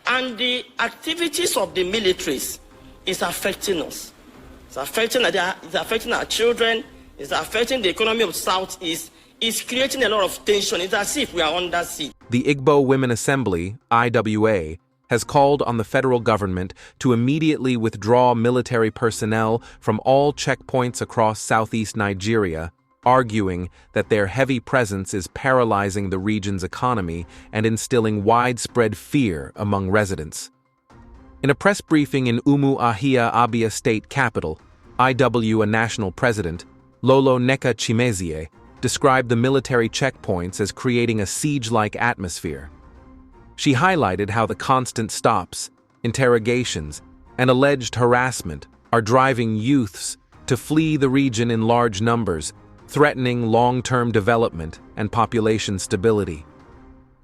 And the activities of the militaries is affecting us. It's affecting our children. It's affecting the economy of Southeast. It's creating a lot of tension. It's as if we are under siege. The Igbo Women Assembly, IWA, has called on the federal government to immediately withdraw military personnel from all checkpoints across southeast Nigeria, arguing that their heavy presence is paralyzing the region's economy and instilling widespread fear among residents. In a press briefing in Umuahia, Abia State capital, IWA national president, Lolo Nneka Chimezie, described the military checkpoints as creating a siege-like atmosphere. She highlighted how the constant stops, interrogations, and alleged harassment are driving youths to flee the region in large numbers, threatening long-term development and population stability.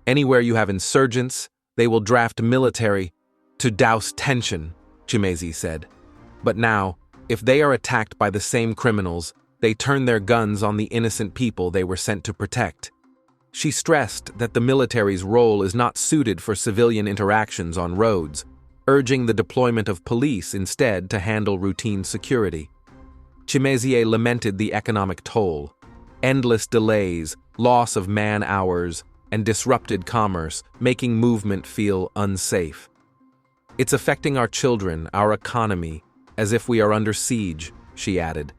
Anywhere you have insurgents, they will draft military to douse tension, Chimezie said. But now, if they are attacked by the same criminals, they turn their guns on the innocent people they were sent to protect. She stressed that the military's role is not suited for civilian interactions on roads, urging the deployment of police instead to handle routine security. Chimezie lamented the economic toll. Endless delays, loss of man-hours, and disrupted commerce, making movement feel unsafe. It's affecting our children, our economy, as if we are under siege, she added.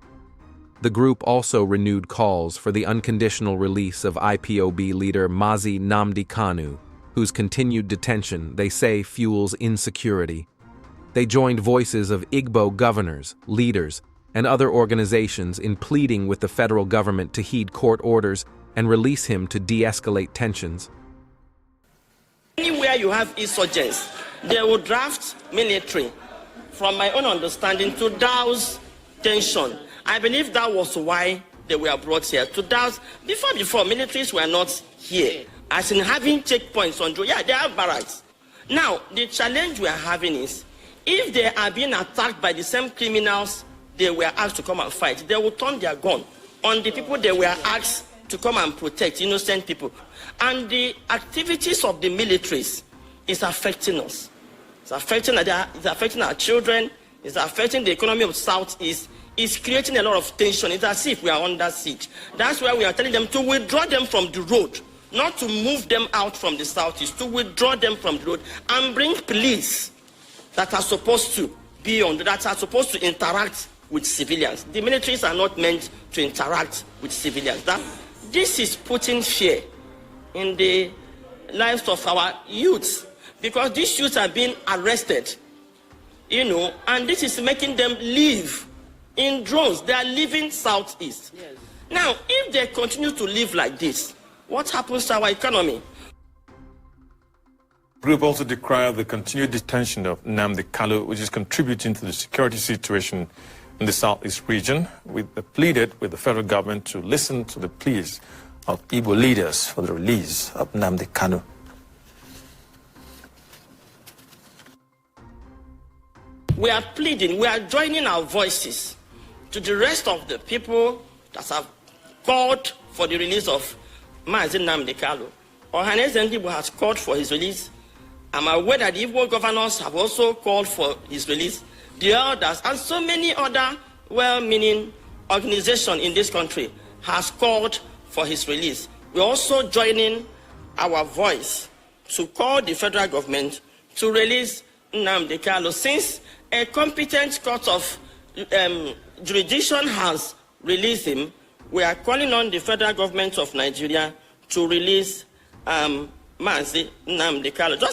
The group also renewed calls for the unconditional release of IPOB leader Mazi Nnamdi Kanu, whose continued detention, they say, fuels insecurity. They joined voices of Igbo governors, leaders, and other organizations in pleading with the federal government to heed court orders and release him to de-escalate tensions. Anywhere you have insurgents, they will draft military, from my own understanding, to douse tension. I believe that was why they were brought here, to douse. Before, militaries were not here, as in having checkpoints on road. Yeah, they have barracks. Now, the challenge we are having is, if they are being attacked by the same criminals they were asked to come and fight, they will turn their gun on the people they were asked to come and protect, innocent people. And the activities of the militaries is affecting us. It's affecting our children. It's affecting the economy of Southeast. It's creating a lot of tension. It's as if we are under siege. That's why we are telling them to withdraw them from the road, not to move them out from the Southeast, to withdraw them from the road and bring police that are supposed to be on, that are supposed to interact with civilians. The militaries are not meant to interact with civilians. This is putting fear in the lives of our youths, because these youths are being arrested, and this is making them live in drones. They are living Southeast. Yes. Now, if they continue to live like this, what happens to our economy? The group also decried the continued detention of Nnamdi Kanu, which is contributing to the security situation in the Southeast region. We pleaded with the federal government to listen to the pleas of Igbo leaders for the release of Nnamdi Kanu. We are pleading, we are joining our voices to the rest of the people that have called for the release of Mazi Nnamdi Kanu. Ohaneze Ndigbo has called for his release. I'm aware that the Igbo governors have also called for his release. The elders and so many other well-meaning organizations in this country has called for his release. We're also joining our voice to call the federal government to release Nnamdi Kanu. Since a competent court of jurisdiction has released him, we are calling on the federal government of Nigeria to release Mazi Nnamdi Kanu.